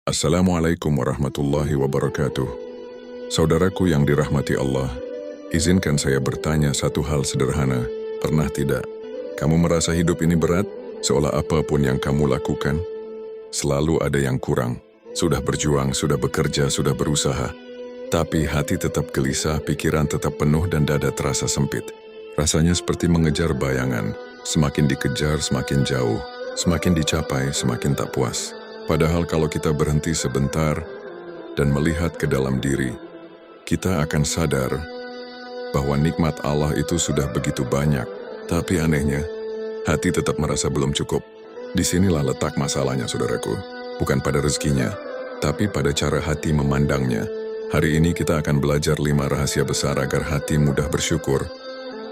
Assalamualaikum warahmatullahi wabarakatuh. Saudaraku yang dirahmati Allah, izinkan saya bertanya satu hal sederhana. Pernah tidak kamu merasa hidup ini berat, seolah apapun yang kamu lakukan, selalu ada yang kurang? Sudah berjuang, sudah bekerja, sudah berusaha, tapi hati tetap gelisah, pikiran tetap penuh dan dada terasa sempit. Rasanya seperti mengejar bayangan, semakin dikejar semakin jauh, semakin dicapai semakin tak puas. Padahal kalau kita berhenti sebentar dan melihat ke dalam diri, kita akan sadar bahwa nikmat Allah itu sudah begitu banyak. Tapi anehnya, hati tetap merasa belum cukup. Disinilah letak masalahnya, saudaraku. Bukan pada rezekinya, tapi pada cara hati memandangnya. Hari ini kita akan belajar 5 rahasia besar agar hati mudah bersyukur,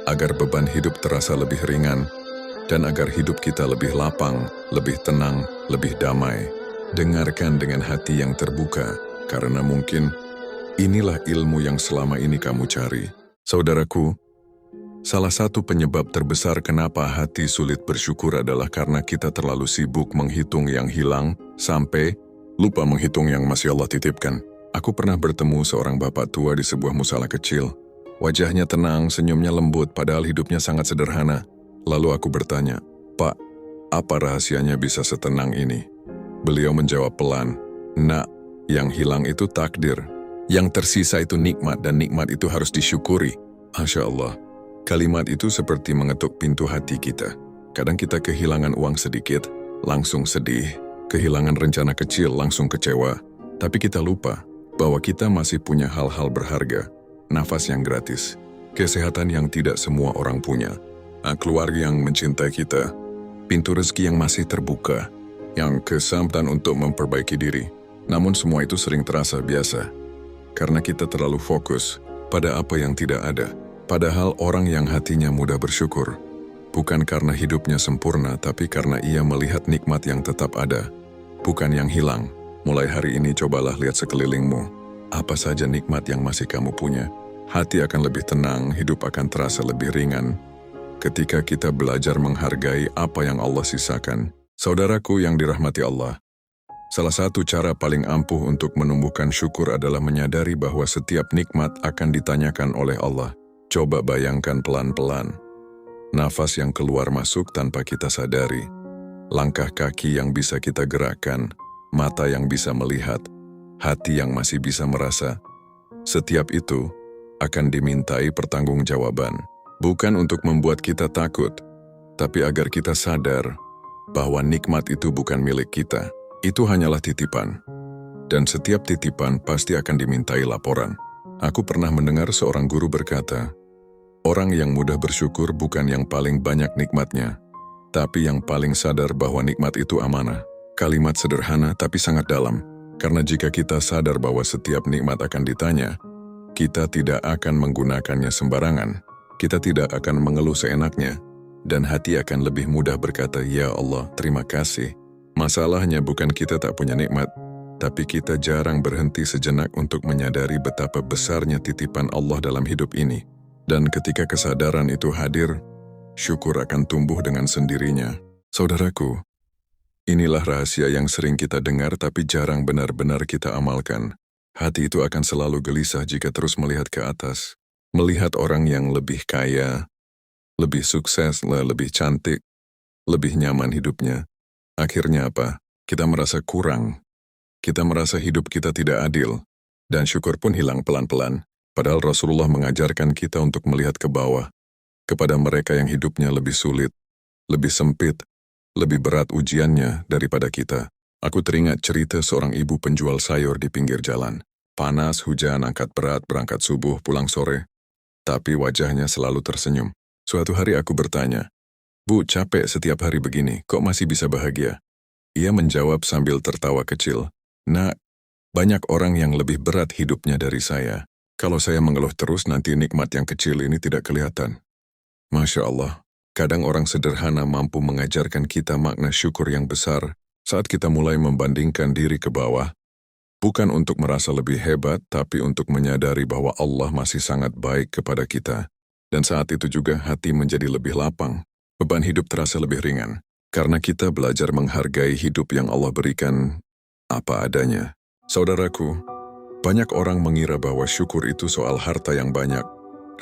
agar beban hidup terasa lebih ringan, dan agar hidup kita lebih lapang, lebih tenang, lebih damai. Dengarkan dengan hati yang terbuka, karena mungkin inilah ilmu yang selama ini kamu cari. Saudaraku, salah satu penyebab terbesar kenapa hati sulit bersyukur adalah karena kita terlalu sibuk menghitung yang hilang sampai lupa menghitung yang masih Allah titipkan. Aku pernah bertemu seorang bapak tua di sebuah musala kecil. Wajahnya tenang, senyumnya lembut, padahal hidupnya sangat sederhana. Lalu aku bertanya, "Pak, apa rahasianya bisa setenang ini?" Beliau menjawab pelan, "Nak, yang hilang itu takdir. Yang tersisa itu nikmat dan nikmat itu harus disyukuri." Masya Allah, kalimat itu seperti mengetuk pintu hati kita. Kadang kita kehilangan uang sedikit, langsung sedih. Kehilangan rencana kecil, langsung kecewa. Tapi kita lupa bahwa kita masih punya hal-hal berharga. Nafas yang gratis, kesehatan yang tidak semua orang punya, keluarga yang mencintai kita, pintu rezeki yang masih terbuka, yang kesempatan untuk memperbaiki diri. Namun semua itu sering terasa biasa, karena kita terlalu fokus pada apa yang tidak ada. Padahal orang yang hatinya mudah bersyukur, bukan karena hidupnya sempurna, tapi karena ia melihat nikmat yang tetap ada, bukan yang hilang. Mulai hari ini cobalah lihat sekelilingmu, apa saja nikmat yang masih kamu punya. Hati akan lebih tenang, hidup akan terasa lebih ringan, ketika kita belajar menghargai apa yang Allah sisakan. Saudaraku yang dirahmati Allah, salah satu cara paling ampuh untuk menumbuhkan syukur adalah menyadari bahwa setiap nikmat akan ditanyakan oleh Allah. Coba bayangkan pelan-pelan, nafas yang keluar masuk tanpa kita sadari, langkah kaki yang bisa kita gerakkan, mata yang bisa melihat, hati yang masih bisa merasa. Setiap itu akan dimintai pertanggungjawaban, bukan untuk membuat kita takut, tapi agar kita sadar bahwa nikmat itu bukan milik kita. Itu hanyalah titipan, dan setiap titipan pasti akan dimintai laporan. Aku pernah mendengar seorang guru berkata, orang yang mudah bersyukur bukan yang paling banyak nikmatnya, tapi yang paling sadar bahwa nikmat itu amanah. Kalimat sederhana tapi sangat dalam, karena jika kita sadar bahwa setiap nikmat akan ditanya, kita tidak akan menggunakannya sembarangan, kita tidak akan mengeluh seenaknya, dan hati akan lebih mudah berkata, "Ya Allah, terima kasih." Masalahnya bukan kita tak punya nikmat, tapi kita jarang berhenti sejenak untuk menyadari betapa besarnya titipan Allah dalam hidup ini. Dan ketika kesadaran itu hadir, syukur akan tumbuh dengan sendirinya. Saudaraku, inilah rahasia yang sering kita dengar tapi jarang benar-benar kita amalkan. Hati itu akan selalu gelisah jika terus melihat ke atas, melihat orang yang lebih kaya, lebih sukses, lebih cantik, lebih nyaman hidupnya. Akhirnya apa? Kita merasa kurang. Kita merasa hidup kita tidak adil. Dan syukur pun hilang pelan-pelan. Padahal Rasulullah mengajarkan kita untuk melihat ke bawah, kepada mereka yang hidupnya lebih sulit, lebih sempit, lebih berat ujiannya daripada kita. Aku teringat cerita seorang ibu penjual sayur di pinggir jalan. Panas, hujan, angkat berat, berangkat subuh, pulang sore. Tapi wajahnya selalu tersenyum. Suatu hari aku bertanya, "Bu, capek setiap hari begini, kok masih bisa bahagia?" Ia menjawab sambil tertawa kecil, "Nak, banyak orang yang lebih berat hidupnya dari saya. Kalau saya mengeluh terus, nanti nikmat yang kecil ini tidak kelihatan." Masya Allah, kadang orang sederhana mampu mengajarkan kita makna syukur yang besar saat kita mulai membandingkan diri ke bawah. Bukan untuk merasa lebih hebat, tapi untuk menyadari bahwa Allah masih sangat baik kepada kita. Dan saat itu juga hati menjadi lebih lapang, beban hidup terasa lebih ringan. Karena kita belajar menghargai hidup yang Allah berikan apa adanya. Saudaraku, banyak orang mengira bahwa syukur itu soal harta yang banyak,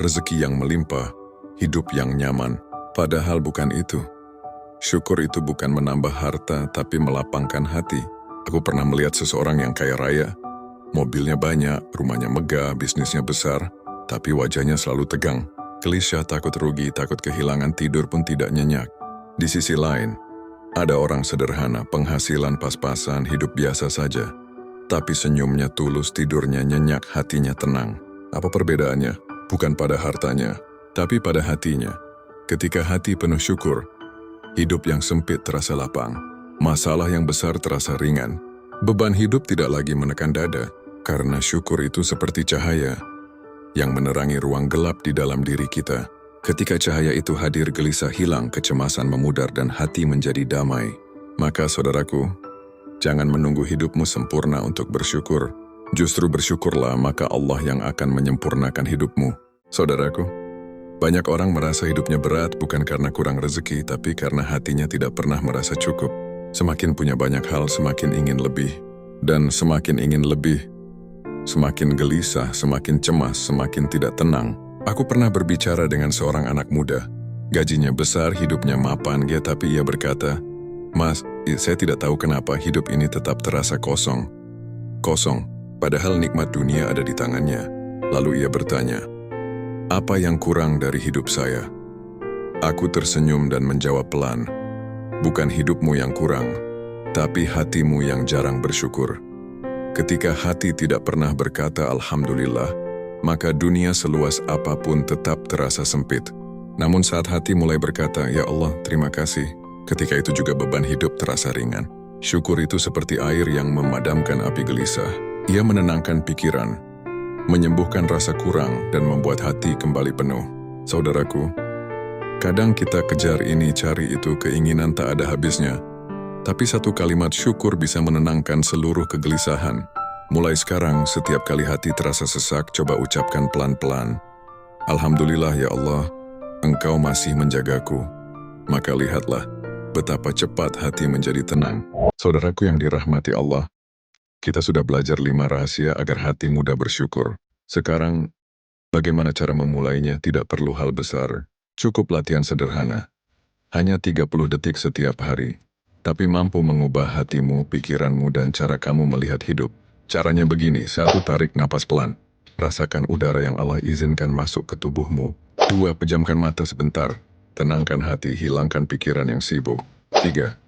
rezeki yang melimpah, hidup yang nyaman. Padahal bukan itu. Syukur itu bukan menambah harta, tapi melapangkan hati. Aku pernah melihat seseorang yang kaya raya, mobilnya banyak, rumahnya megah, bisnisnya besar, tapi wajahnya selalu tegang. Gelisah, takut rugi, takut kehilangan, tidur pun tidak nyenyak. Di sisi lain, ada orang sederhana, penghasilan pas-pasan, hidup biasa saja. Tapi senyumnya tulus, tidurnya nyenyak, hatinya tenang. Apa perbedaannya? Bukan pada hartanya, tapi pada hatinya. Ketika hati penuh syukur, hidup yang sempit terasa lapang. Masalah yang besar terasa ringan. Beban hidup tidak lagi menekan dada, karena syukur itu seperti cahaya yang menerangi ruang gelap di dalam diri kita. Ketika cahaya itu hadir, gelisah hilang, kecemasan memudar, dan hati menjadi damai. Maka saudaraku, jangan menunggu hidupmu sempurna untuk bersyukur. Justru bersyukurlah, maka Allah yang akan menyempurnakan hidupmu. Saudaraku, banyak orang merasa hidupnya berat bukan karena kurang rezeki, tapi karena hatinya tidak pernah merasa cukup. Semakin punya banyak hal, semakin ingin lebih. Dan semakin ingin lebih, semakin gelisah, semakin cemas, semakin tidak tenang. Aku pernah berbicara dengan seorang anak muda. Gajinya besar, hidupnya mapan, tapi ia berkata, "Mas, saya tidak tahu kenapa hidup ini tetap terasa kosong. Kosong, padahal nikmat dunia ada di tangannya." Lalu ia bertanya, "Apa yang kurang dari hidup saya?" Aku tersenyum dan menjawab pelan, "Bukan hidupmu yang kurang, tapi hatimu yang jarang bersyukur." Ketika hati tidak pernah berkata Alhamdulillah, maka dunia seluas apapun tetap terasa sempit. Namun saat hati mulai berkata, "Ya Allah, terima kasih," ketika itu juga beban hidup terasa ringan. Syukur itu seperti air yang memadamkan api gelisah. Ia menenangkan pikiran, menyembuhkan rasa kurang, dan membuat hati kembali penuh. Saudaraku, kadang kita kejar ini, cari itu, keinginan tak ada habisnya. Tapi satu kalimat syukur bisa menenangkan seluruh kegelisahan. Mulai sekarang, setiap kali hati terasa sesak, coba ucapkan pelan-pelan, "Alhamdulillah ya Allah, Engkau masih menjagaku." Maka lihatlah betapa cepat hati menjadi tenang. Saudaraku yang dirahmati Allah, kita sudah belajar 5 rahasia agar hati mudah bersyukur. Sekarang, bagaimana cara memulainya? Tidak perlu hal besar, cukup latihan sederhana. Hanya 30 detik setiap hari, tapi mampu mengubah hatimu, pikiranmu, dan cara kamu melihat hidup. Caranya begini: 1. Tarik napas pelan. Rasakan udara yang Allah izinkan masuk ke tubuhmu. 2. Pejamkan mata sebentar. Tenangkan hati, hilangkan pikiran yang sibuk. 3.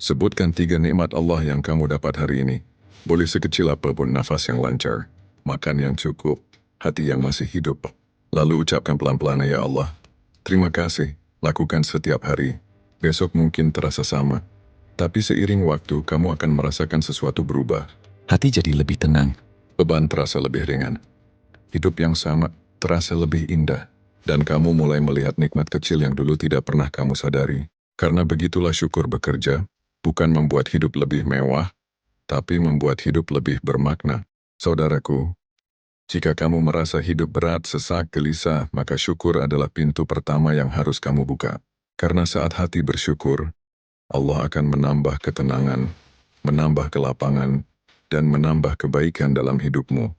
Sebutkan 3 nikmat Allah yang kamu dapat hari ini. Boleh sekecil apapun, nafas yang lancar, makan yang cukup, hati yang masih hidup. Lalu ucapkan pelan-pelan, "Ya Allah, terima kasih." Lakukan setiap hari. Besok mungkin terasa sama, tapi seiring waktu kamu akan merasakan sesuatu berubah. Hati jadi lebih tenang, beban terasa lebih ringan, hidup yang sama terasa lebih indah, dan kamu mulai melihat nikmat kecil yang dulu tidak pernah kamu sadari. Karena begitulah syukur bekerja, bukan membuat hidup lebih mewah, tapi membuat hidup lebih bermakna. Saudaraku, jika kamu merasa hidup berat, sesak, gelisah, maka syukur adalah pintu pertama yang harus kamu buka. Karena saat hati bersyukur, Allah akan menambah ketenangan, menambah kelapangan, dan menambah kebaikan dalam hidupmu.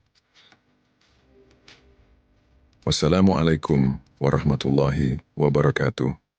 Wassalamualaikum warahmatullahi wabarakatuh.